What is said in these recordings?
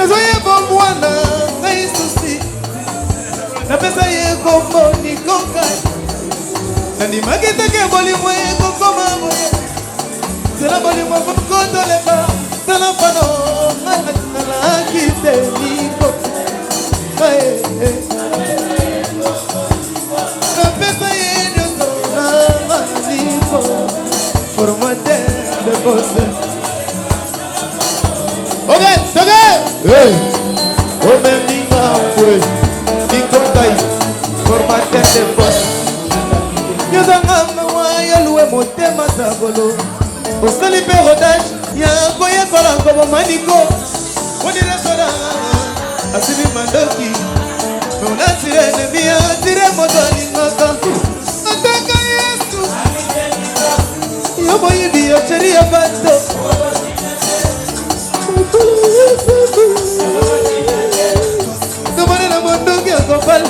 nazoye bomwana ngai susi napesa ye kombo nikokai nandimaki teke bolimo ekokoma boye zela bolimo kokotoleka tala pano nalaki te niko napesa ye nyonso na maniko formateur de bosse. Ok, hey, oh même ninga ouais, ninga formateur de bosse. Yozanga mawa yalue motema sabolo. Osali perodage ya koye kolango maniko. Odira soda asimi mandoki. On a tiré le bien, tiré modali ngaka. Ataka Yesu. Yo boy di yo cheri ya bato. Tomane na mondoki akopal.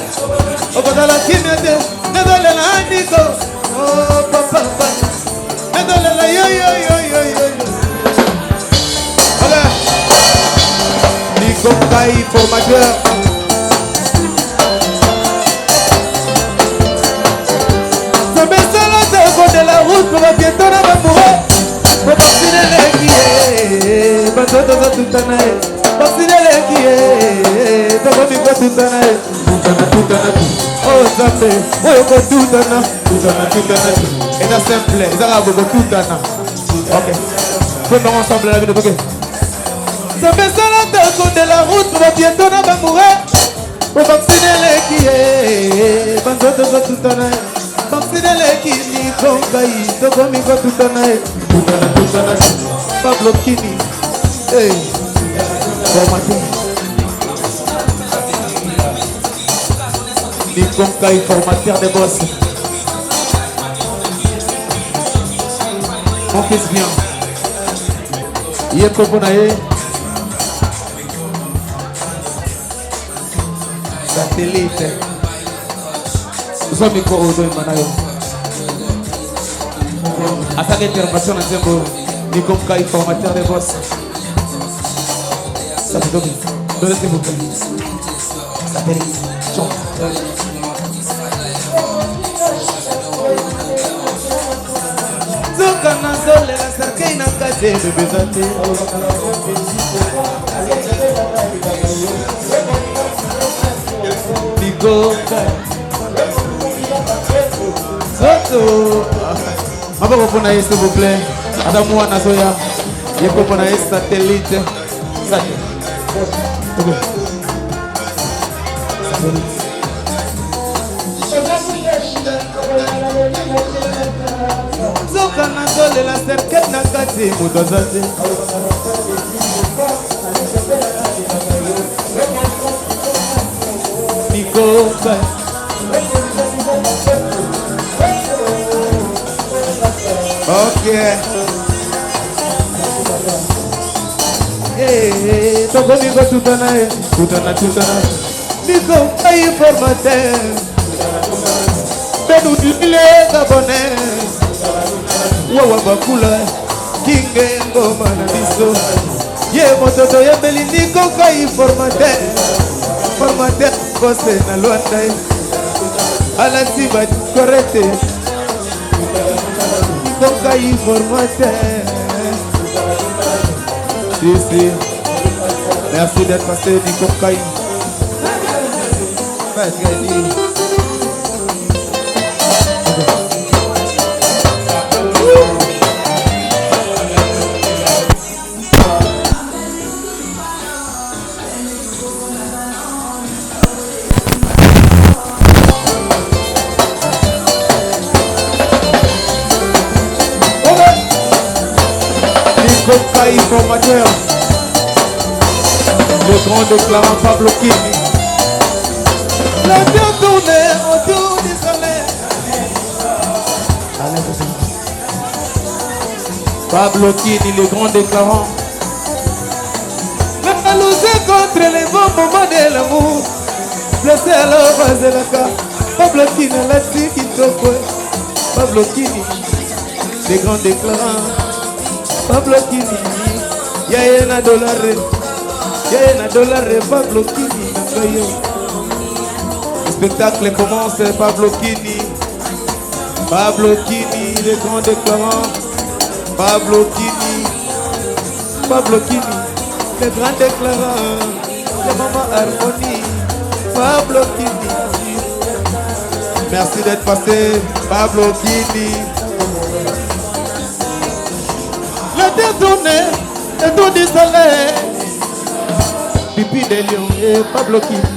Okodala kimya te. Nedole la andiko. Oh papa. Nedole la yo. Hola. Nico Kai formateur. De la route pour la piéton à ma bourre pour passer les guillemets bateau tout en air passer les guillemets t'as pas mis quoi tout en air oh Zambé oh tout en air et c'est simple ils arabent tout en air ok faisons ensemble la vidéo ok ça fait ça la tête de la route pour la piéton à ma bourre pour passer les guillemets bateau tout en air Baksidele kini kongai toko miko tutana Pablo Kini hey formateur ni kongai formateur de boss mon fils bien yeko bonaye satellite Zomi ko odo manayo. Attaque intervention en tempo. Ni comme Kai formateur de boss. Ça te donne. Donnez s'il vous plaît. Ça te dit. Zokana zole la cerquei na kase de bezate. Nico Soto. Maba kopona s'il vous plaît. Adamu wana soya. Yeko pona satellite. Okay. Zoka na dole la cerquette na kati mudozate. Nico. Ok. Hey, toko niko tutana. Niko Kai formateur. Bedu dile gabone. Wawa bakula. Kinge ngoma na biso. Ye mototo ye beli Niko Kai formateur. Formateur kose na luanda. Ala siba correcte. Donc il formateur. Ici. Merci d'être passé Nico Kai. Kai formateur, le grand déclarant Pablo Kini. L'avion tournait autour du soleil. Pablo Kini, le grand déclarant. La jalousie contre les bons moments de l'amour. Blessé à l'oreille de la carte. Pablo Kini, la tique qui t'offre. Pablo Kini, le grand déclarant. Pablo Kini, yaya na dollar. na dollar et Pablo Kini. Le spectacle commence, Pablo Kini. Pablo Kini, le grand déclarant. Pablo Kini. Pablo Kini, le grand déclarant. Le maman Harmonie. Pablo Kini. Merci d'être passé, Pablo Kini. Le détourné, le tour du soleil. Pipi des lions et Pablo Kini.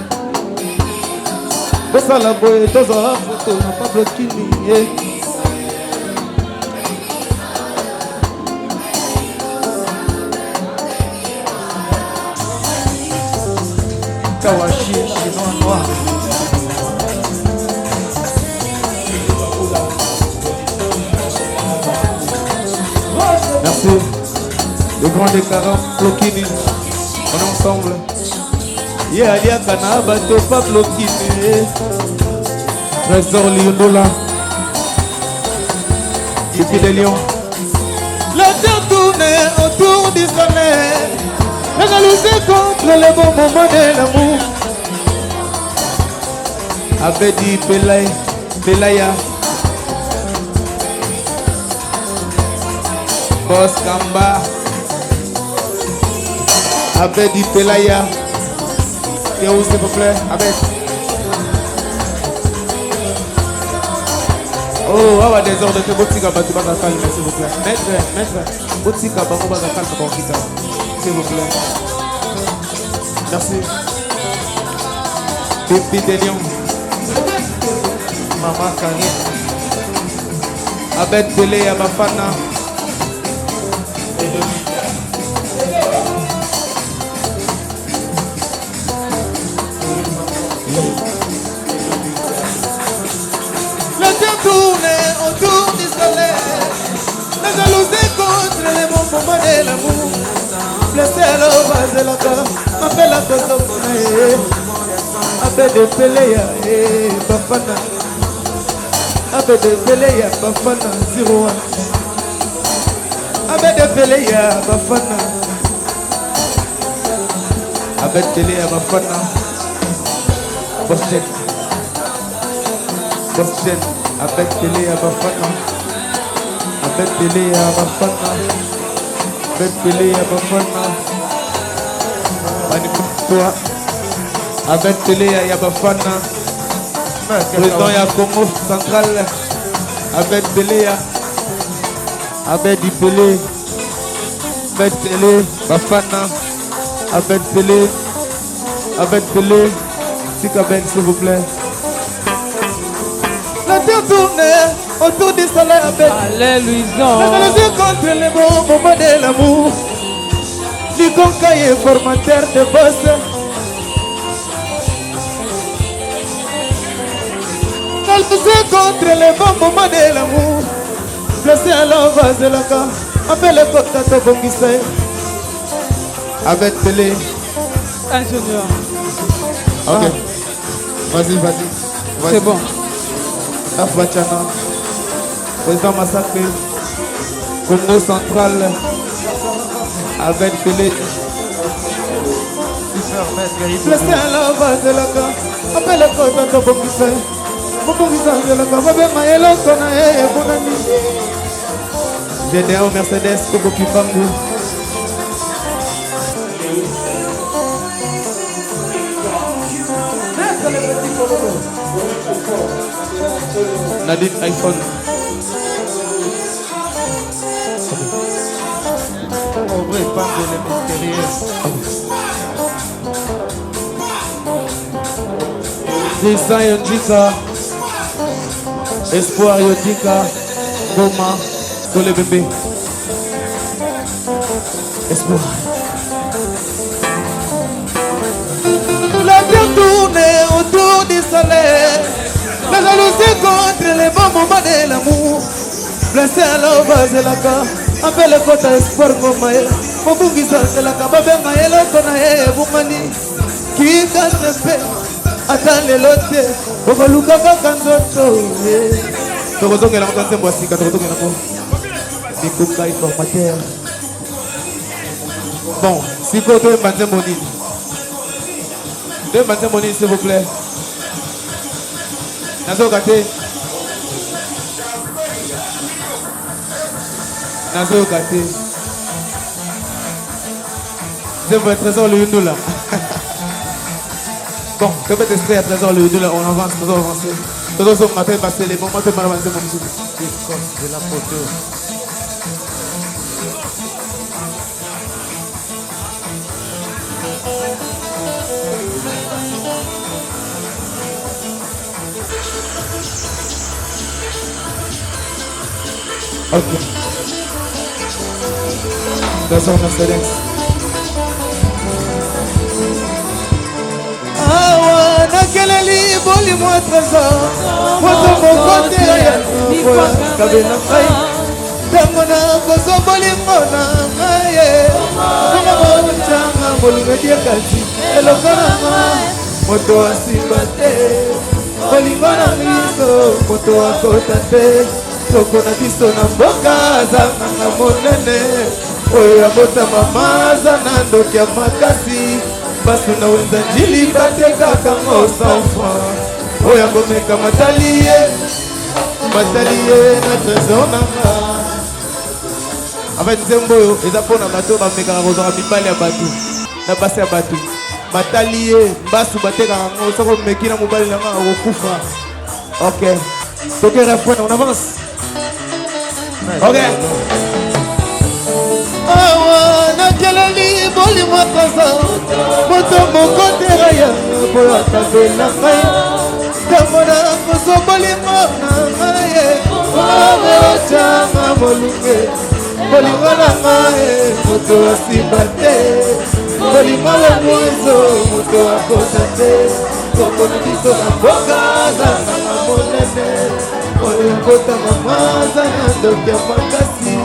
Bossa la boye, tozo la photo, Pablo Kini. Kawashi, chinois noir. Merci. Le grand déclarant, Lokini. On est ensemble. Yeah, Alia Kana, bateau, Pablo Kini. Trésor Liondola. Pipi des lions. La terre tournait autour du soleil. La jalousie contre les bons moments de l'amour. Avait dit Pelaya. Boss Kamba. Avait dit Pelaya. Et où s'il vous plaît? Avec. Oh, awa des ordres de Botika Batouba calme, s'il vous plaît. Maître, Botika Batouba calme pour quitter. S'il vous plaît. Merci. Pipi des lions. Maman Karine. Abed Pelé à Bafana. Le temps tournait autour du soleil. La jalousie contre les bons moments de l'amour. Blessé à l'ovage de la cara. Appelle la cause au monnaie. Appelle de Pelé et Bafana. Appelle de Pelé à Bafana 01. Appelle de Pelé à Bafana. Appelle de Pelé à Bafana. Boston. Appelle de Pelé à Bafana. Appelle de Pelé à Bafana. Appelle de Pelé à Bafana. Manipule-toi. Avec Pelé à Yabafana. Président ya Congo central. Avec Pelé avec du Pelé. Avec Pelé Bafana. Avec Pelé. Sikaben s'il vous plaît. La terre tournait autour du soleil avec. Alléluia. La jalousie contre les bons moments de l'amour. Du concaillé formateur de boss. C'est contre les bons moments de l'amour. Blessé à l'envers de la carte. Appelle le côté de Bongissé. Avec Pelé. Ingénieur. Ok. Vas-y. C'est bon. Afbachana. Président Massacre. Congo central. Avec Pelé. Blessé à l'envers de la carte. Appelle le côté de Bongissé. GDO Mercedes Coco Kipangu. Nadine iPhone. Zisa Yondika. Espoir Yondika. Goma. Tole bébé. Espoir. La terre tournait autour du soleil. La jalousie contre les bons moments de l'amour. Blessé à l'envers de la carte. Appelle le côté espoir Gomae. Mobungisa de la Kababe Maelo Konae Bumani. Qui casse paix. Attends les lotés. Bokaluka Kanzoto. Torozo que la montagne c'est boissy. Torozo que la montagne. Des coups informateur. Bon, si vous avez un monine. Deux matins monine, s'il vous plaît. Nazo gâté. Nazo gâté. C'est votre trésor le Yundu là. Bon, que peut extrait à trésor le Yundu là, on avance, on avance. Tout le monde m'appelle passer les moments de ma avancée mon monsieur. De la photo. Ok. Trésor Mercedes. Awa nakeleli boli moi trésor. Moto mokote ya nipo kabela fai. Tamona kozo boli mona maye. Kama moto changa boli media kasi. Elokana moto asibate. Boli mona miso moto akotate. Soko na biso na mboka zanga na monene. Oya bota mama zana ndoki ya makasi. Basu na wenza njili bateka kama osanfa. Oya bomeka mataliye. Mataliye na trésor nanga. En fait, Zemboyo, ils apprennent à bateau, à meka rozora mibali ya batu. Na basi ya batu. Mataliye, basu bateka kama osako mekina mobali nanga okufa. Ok. Donc refrain, on avance. Ok. Awa nakeleli boli mwakaza. Moto mokotera ya boya tabela kai. Tamona koso boli mwana maye. Owe changa molunge. Boli mwana maye. Moto asibate. Boli mwana mwezo. Moto akotate. Koko na biso na boka zanga na monene. Oya kota mamaza na ndoki ya makasi.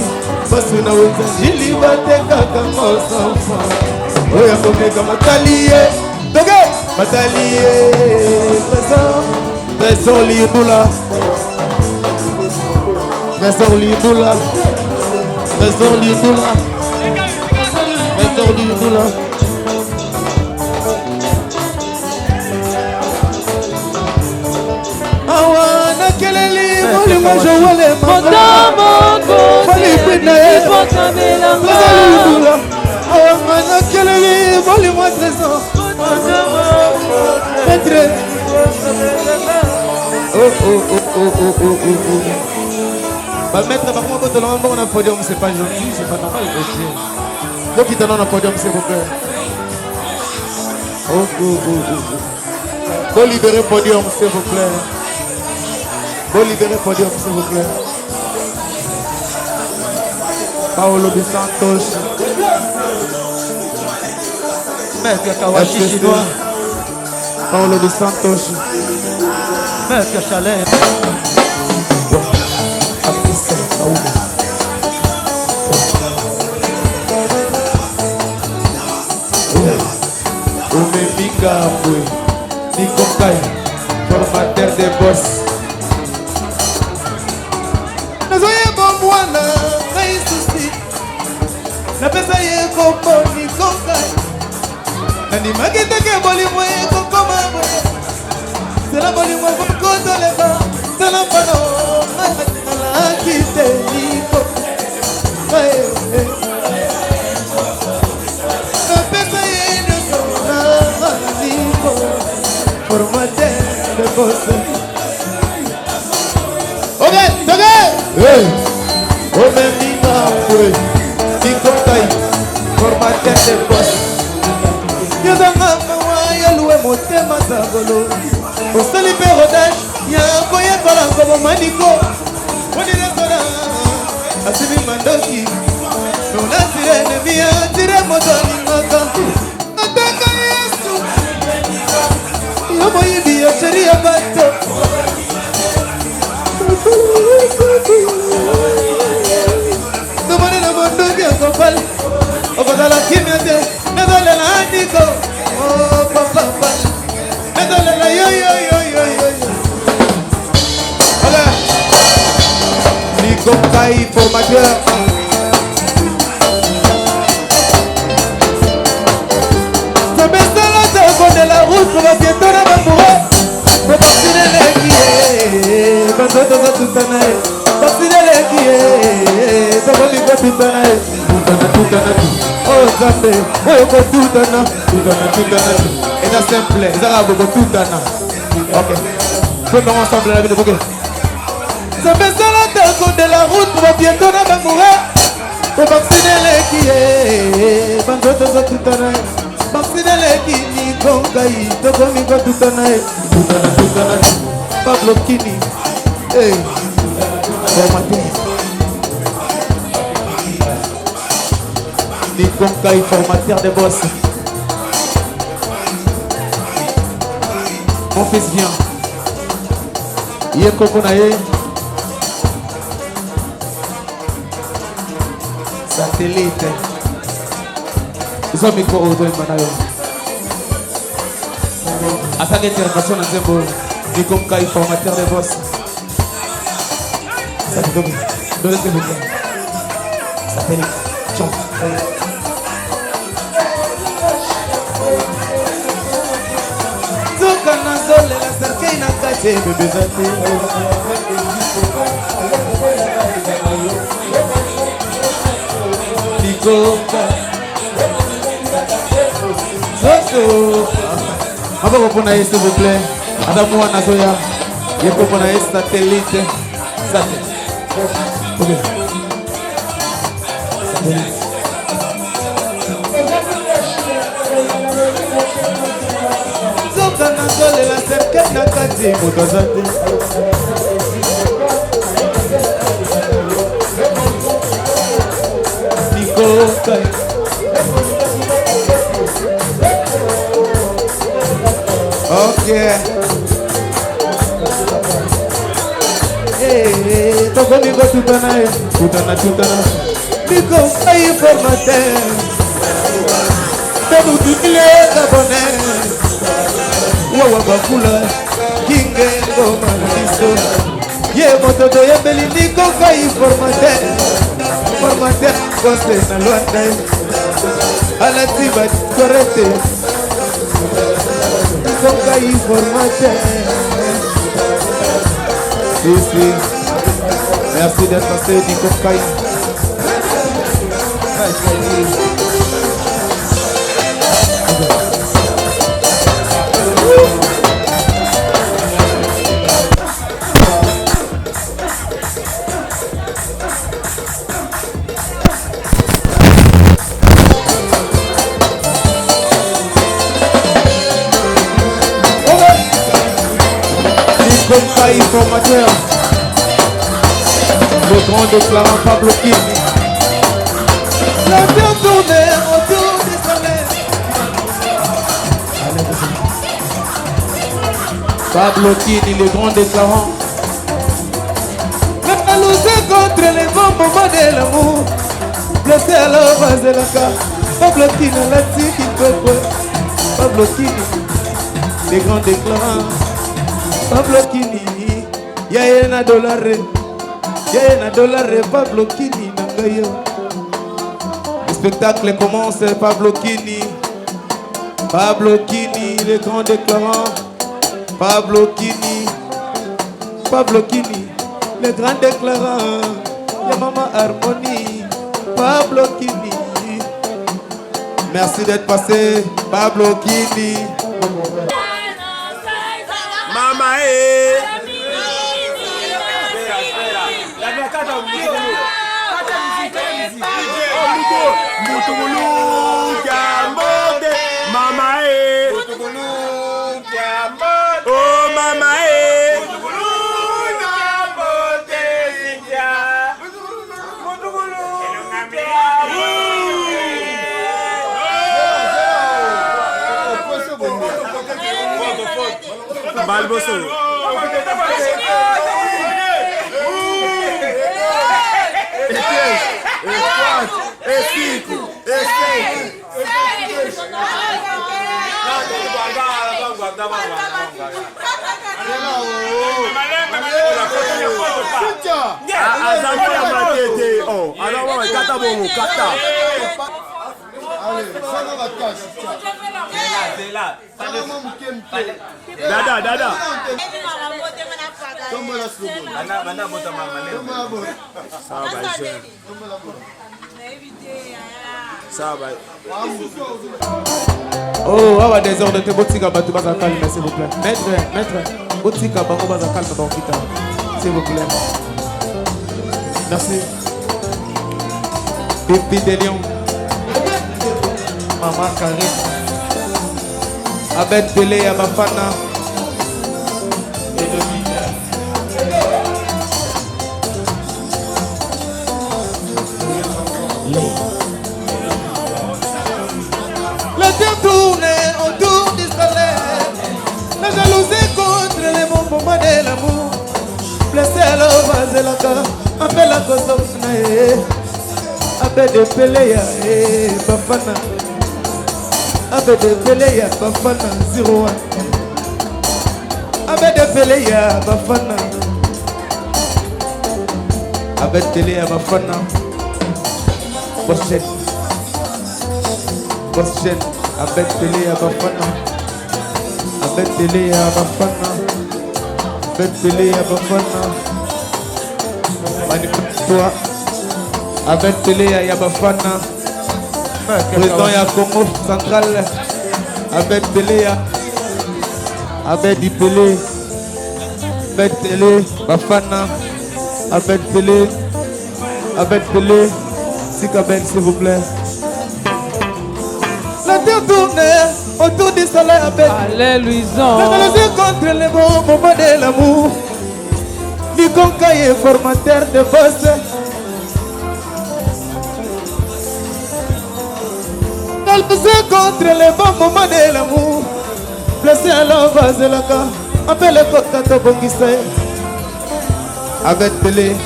Basu na wenza njili bateka kama osanfa. Oya komeka mataliye. Doge! Mataliye. Trésor. Trésor liyundula. Trésor liyundula. Trésor liyundula. Trésor liyundula. Awa nakeleli boli moi je wale mama. Boli pina e. Awa nakeleli boli moi trésor. Maître. Oh. Bah maître, par contre, on a un podium, c'est pas gentil, c'est pas normal. Donc il donne un podium, s'il vous plaît. Bon libérer podium, s'il vous plaît. Bon libérer podium, s'il vous plaît. Paolo de Santos. Maître Kawashi chinois. Paolo de Santos. Maître Chalet. Omemika Mbwe Nikokai, formateur des boss. Nazoyeba mwana ngai susi. Napesa ye kombo Nikokai. Nandimaki teke bolimwe kokoma mwe. Sela bolimwe kokotoleka. Sela mpano alakite Niko. Napesa ye nyonso na Niko. Formateur de boss. Ok, toge! Hey! Omemika Mbwe Nikokai, formateur de boss. Yozanga mawa yaluwe motema sagolo. Osali pe rodage ya koyekola ngobo maniko. Odile soda asibi mandoki. Nona sirene via tire motoni ngaka. Ataka Yesu. Yomo yibi ya sheria bato. Nomone na mondoki ya kopal. Okozala kimya te. Nadole la Niko. Oh papa. Nadole la yo. Voilà. Niko Kai formateur. route pour bientôt na bamoureux. Pour partir de l'équipe, bandoto za tutana. Partir de l'équipe, ça va vivre tutana. Tutana. Oh Zambé, oh yoko tutana. Tutana. Et c'est simple, ils arabes beaucoup tutana. Ok. Faisons ensemble la vie de Bouquet. Ça fait ça la tête de la route pour bientôt na bamoureux. Pour vacciner les qui est, bandoto za tutana. Vacciner les qui ni kongai, toko mi ko tutana. Tutana. Pablo Kini. Hey. Formateur. Ni kongai formateur de boss. Mon fils vient. Yeko konaye. Satellite. Ils ont micro auto en manayo. Attaque intervention dans un bol. Ni kongai formateur de boss. Ça te donne. Donnez-le vous plaît. Satellite. Chante. Zokana zole la cerquei na cache bébé zate. Nikoka. Zozo. Aba kopona s'il vous plaît. Adamu wana zoya. Yeko pona satellite. Satellite. Ok. Satellite. Zokana zole la cerquei na cache bébé zate. Nikoka. Ok. Hey, toko niko tutana. Niko ay formateur. Tebu tukile kabone. Wawa bakula. Kinge ngoma liso. Ye mototo ye beli niko ay formateur. Formateur kose na luanda. Ala tiba korete. Nikoka informateur. Ici. Merci d'être passé, Nikoka. Nikoka informateur. Le grand déclarant Pablo Kini. La terre tournée autour du soleil. Pablo Kini, le grand déclarant. La jalousie contre les bons moments de l'amour. Blessé à la base de la carte. Pablo Kini, la tique Pablo Kini, le grand déclarant. Pablo Kini, y'a un dollar. Y'a un dollar, Pablo Kini, nangayo. Le spectacle commence, Pablo Kini. Pablo Kini, le grand déclarant. Pablo Kini, le grand déclarant. Y'a Maman Harmonie, Pablo Kini. Merci d'être passé, Pablo Kini. Mama Balboso. Dada. Ça va. Oh, awa des ordres de botika batu baza calme s'il vous plaît. Maître, botika bango baza calme dans kita. S'il vous plaît. Merci. Pipi de Lion. Maman Karine. Abed Pelé à Bafana. La terre tourne autour du soleil. La jalousie contre les moments de l'amour. Blessé à l'ovase et la cara. Appelle la cause Abed Pelé à Bafana. Abed Pelé à Bafana 01. Abed Pelé à Bafana. Abed Pelé à Bafana. Boschen. Abed Pelé à Bafana. Abed Pelé à Bafana. Abed Pelé à Bafana. Manipule-toi. Abed Pelé à Bafana. Président ya Congo central. Abed Pelé à Abed Pelé. Abed Pelé Bafana. Abed Pelé. Abed Pelé. Sikabel s'il vous plaît. La terre tourne autour du soleil. Abed. Alléluia. La jalousie contre les bons moments de l'amour. Nikonka est formateur de boss. La jalousie contre les bons moments de l'amour. Blessé à l'envers de la carte. Appelle le coca de Bongissé. Abed Pelé.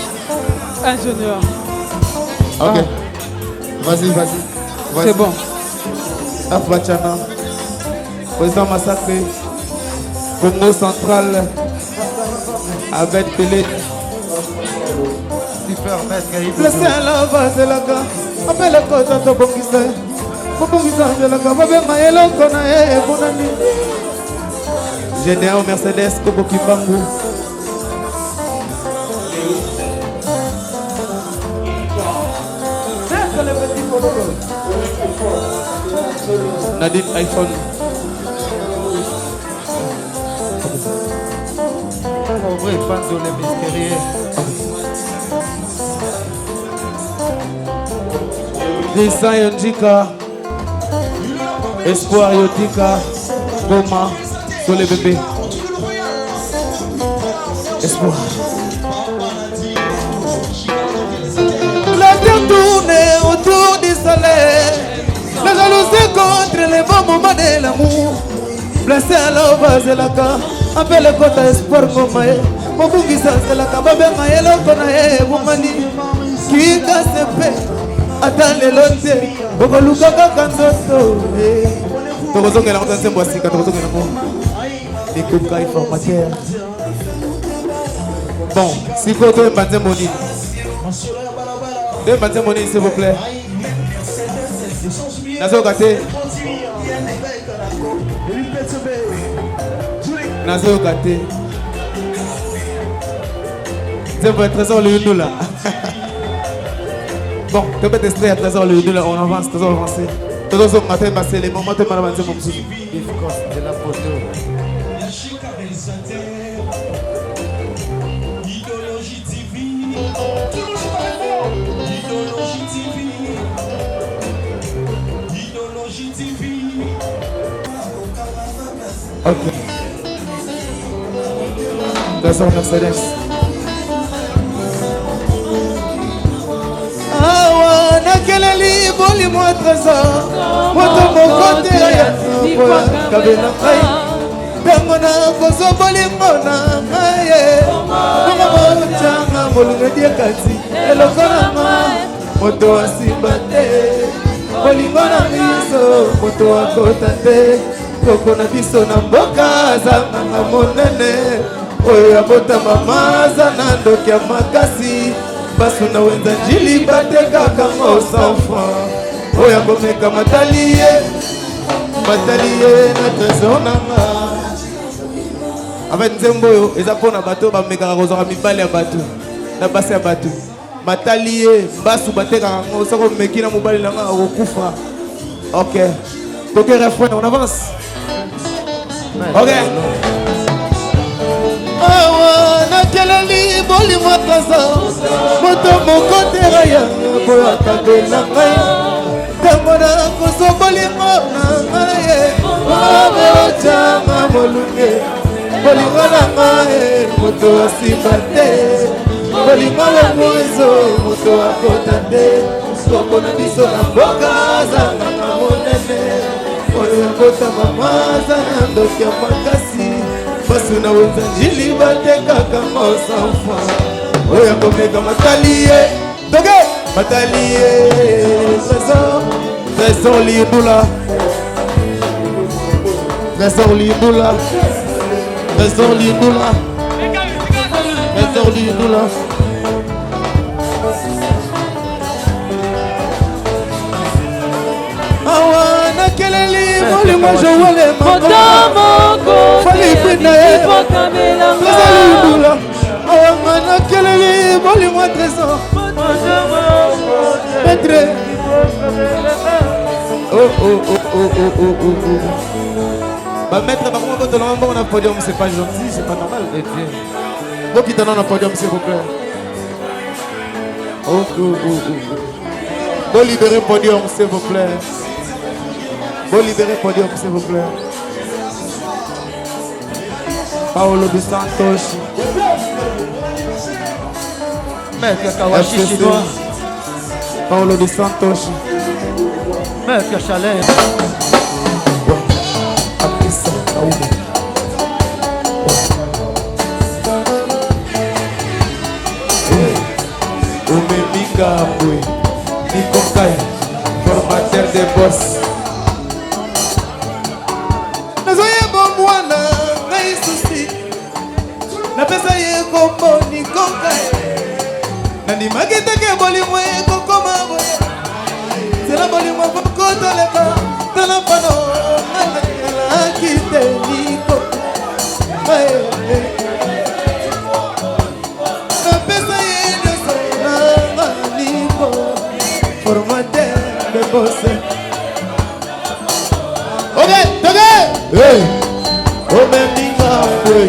Ingénieur. Ok. Vas-y. C'est bon. Afbachana. Président Massacré. Congo central. Abed Pelé. Super maître. Blessé à l'envers de la carte. Appelle le coca de Bongissé. Général Mercedes Kobo Kimbangu. Nadine iPhone. Pauvre Panzo les mystérieux. Christian Yonjika. Espoir Yotika. Goma. Sur les bébés. Espoir. La terre tourne autour du soleil. La jalousie contre les bons moments de l'amour. Blessé à l'ovase et la carte. Appelle le côté espoir Gomae. Mobungi sans la cababe maëlo konae Bumani. Qui casse paix. Attends les lotes. Bogoluka kanzoto. Tokozonga la kontanse mwasika. Tokozonga la mo. Nikuka informateur. Bon, si vous avez un banzé moni. Deux banzé moni s'il vous plaît. Nazo gâté. Nazo gâté. C'est votre trésor le nous là. Bon, tu peux tester à trésor le nous là. On avance, trésor avancé. Trésor au matin, c'est les moments de madame mon petit. De la photo. Ok. Trésor Mercedes. Awa nakeleli boli moi trésor. Moto mokote ya kabela kai. Tango na koso boli mona ngaye. Mama changa bolunga dia kati. Elokona ma moto asibate. Boli mona miso moto akotate. Koko na biso na mboka zanga monene. Oyo abota mama zana ndoki ya makasi. Basu na wenza njili bate kaka ngo s'enfant. oya komeka mataliye na trésor nanga. En fait nzembo oyo eza mpona bato bamekaka kozwaka mibale ya bato na basi ya bato. Mataliye mbasu batekaka ngo soko meki na mobali nanga akokufa. Ok, toke refrain, on avance. Ok. Awa nakeleli bolimwa kasa moto moko teraya boyo akabela ngai ntango na koso bolingo na ngai ameotama molunge bolingo na ngai moto asimba te bolingo yango ezo moto akota te soko na biso na mboka azanga na monene oyo akota mama aza na ndoki ya makasi basu na wenza njili batekaka mosanfa oyo komeka mataliye doge mataliye trésor lindula trésor lindula trésor lindula trésor lindula awa nakeleli molimo jowale Motomoko falipina ye trésor lindula awa nakeleli molimo trésor maître bah maître par contre quand on a un podium c'est pas gentil, c'est pas normal. Donc il t'en a un podium s'il vous plaît. Bon libérer podium s'il vous plaît. Bon libérer podium s'il vous plaît. Paolo dos Santos. Maître Kawashi chinois. Paolo dos Santos. Maître Chalet. Omemikabwe Nikokai formateur de boss nazoyeba mwana ngai susi napesa ye kombo Nikokai nandimaki teke bolimo ekokoma boye zela bolimo fokotoleka tala mpano alaki te Niko napesa ye nyonso nanga Niko formateur de bosse. Ok, toge hey omeminga mbwe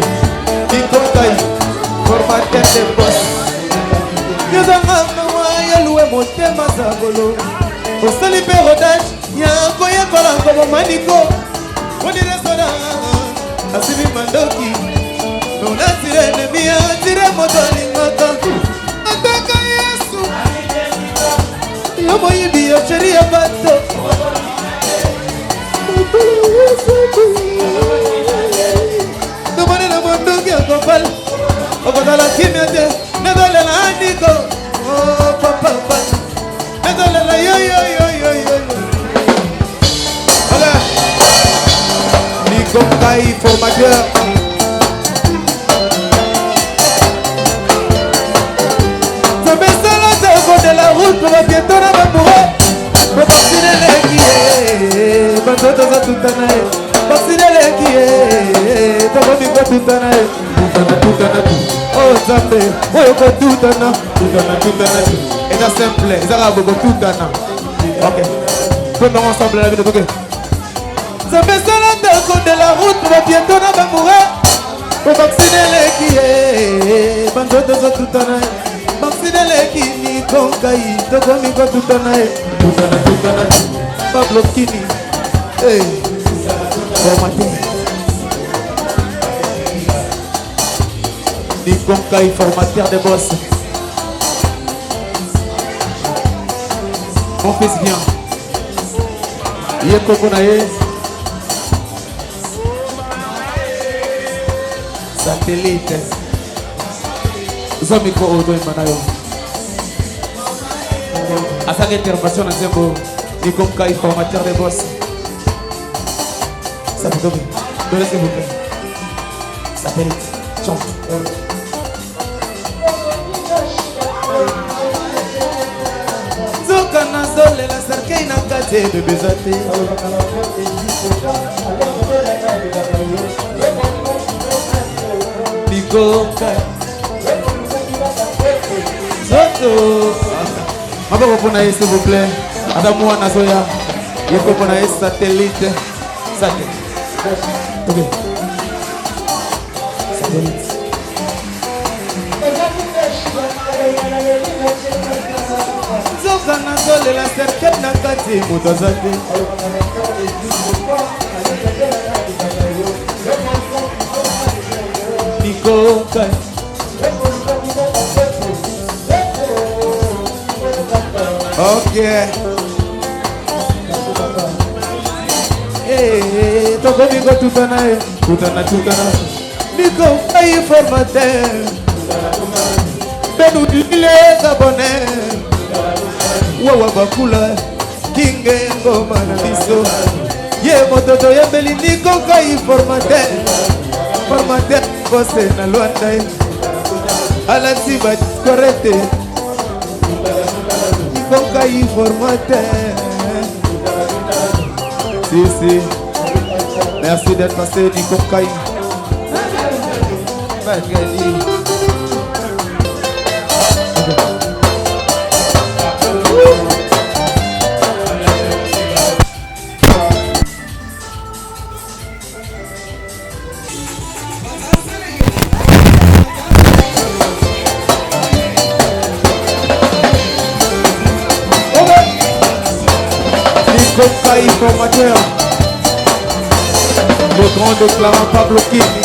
Nikokai formateur de bosse yozanga mawa yaluwe motema zagolo osali mpe rodage ya koyekola ngoma Niko oniresoda asimi mandoki nonasire enemi atire moto alingaka ataka Yesu yo moyibi yo sheri ya bato tomoni na mondoki ya kopala okozala kimia te nazolela Niko papa nazolela yoyoyoyoyo voilà Nikokai formateur de la route pour bientôt na bamoureux basineleki ye banzoto za tutana ye basineleki ye tokomi kotutana ye tutana tu oh Nzambe oyo kotutana tutana tu eza simple ezaka bokotutana ok prenons ensemble la vie de toke Nzambe sala ndako de la route pour bientôt na bamoureux basineleki ye banzoto za tutana ye basineleki Nikokai tokomi kotutana ye tutana Pablo Kini hey formateur Nikokai formateur de boss. Mon fils vient ye koko na ye satellite zo micro odo imanayo asaka intervention na nzembo Nikokai formateur de boss. Ça vous donne s'il vous plaît. Satellite chante. Zoka na sole la sarkei na kate de bezate Bikoka Soto Maboko pona ye s'il vous plaît Adamu wana soya Yeko pona ye satellite Satellite Ok Satellite Zoka na sole la serkei na kate mutazate Bikoka Ok. Toko miko tutana tutana. Miko ayi formateur. Benu dile kabone. Wawa bakula. Kinge ngoma na biso. Ye mototo ye beli niko ayi formateur. Formateur kose na luanda. Alansi ba korete. Konkai formateur. Si. Merci d'être passé, Nico Kai. Konkai formateur, le grand déclarant Pablo Kini.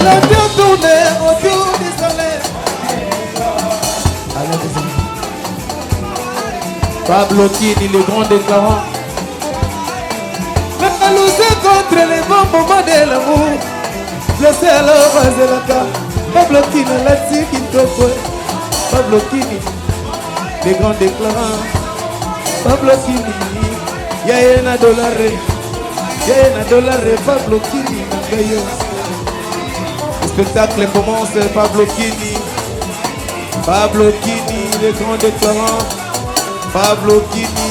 La terre tournée autour du soleil. Pablo Kini, le grand déclarant. La jalousie contre les bons moments de l'amour. Le ciel rasé la carte. Pablo Kini, la tique Pablo Kini, le grand déclarant. Pablo Kini, y'a na dollar, Pablo Kini, le spectacle commence, Pablo Kini, le grand déclarant, Pablo Kini,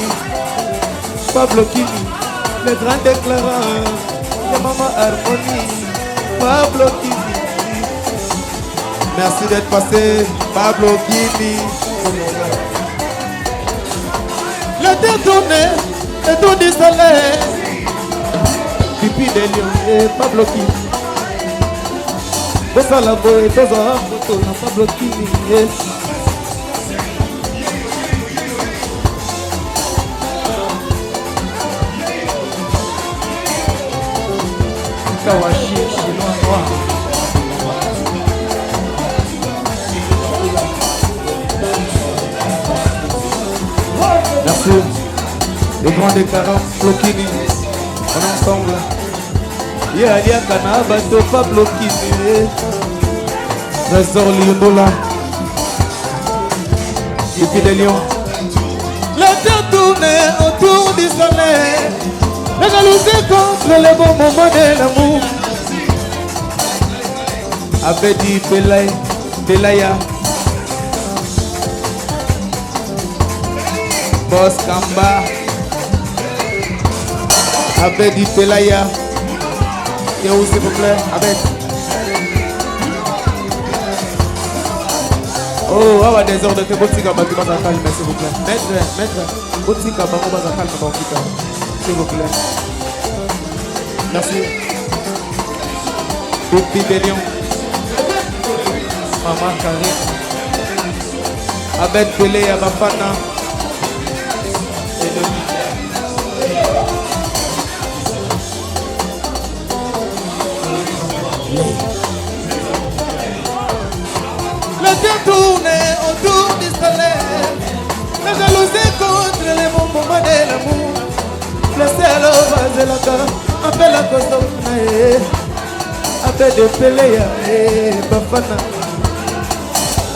le grand déclarant, le maman harmonie, Pablo Kini. Merci d'être passé, Pablo Kini. La terre tournée, et tout du soleil. Pipi des lions et Pablo Kini. Bossa la boy, bossa la photo, na Pablo Kini. Kawashi, chinois noir. Merci. Les grands déclarants, Flokini, on est ensemble. Y'a Kanaba, Pablo Kini, Trésor Liondola, et puis des lions. La terre tournée autour du soleil. La jalousie contre les bons moments de l'amour. Abedi Pelaya. Boss Kamba, Abedi Pelaya. Et où s'il vous plaît, Abed. Oh, awa des ordres de Botika Batuba Zakal, s'il vous plaît. Maître, Botika Batuba Zakal, s'il vous plaît. Merci. Pipi Bélion. Maman Karim. Abed Pelaya Bafana. La terre tournée autour du soleil. La jalousie contre les bons moments de l'amour. Le ciel rasé la carte. Appelle la cause Appelle de Pelea et Bafana.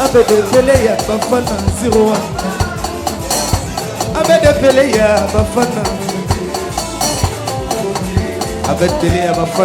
Appelle de Pelea Bafana 01. Appelle de Pelea Bafana. Appelle de Pelea Bafana.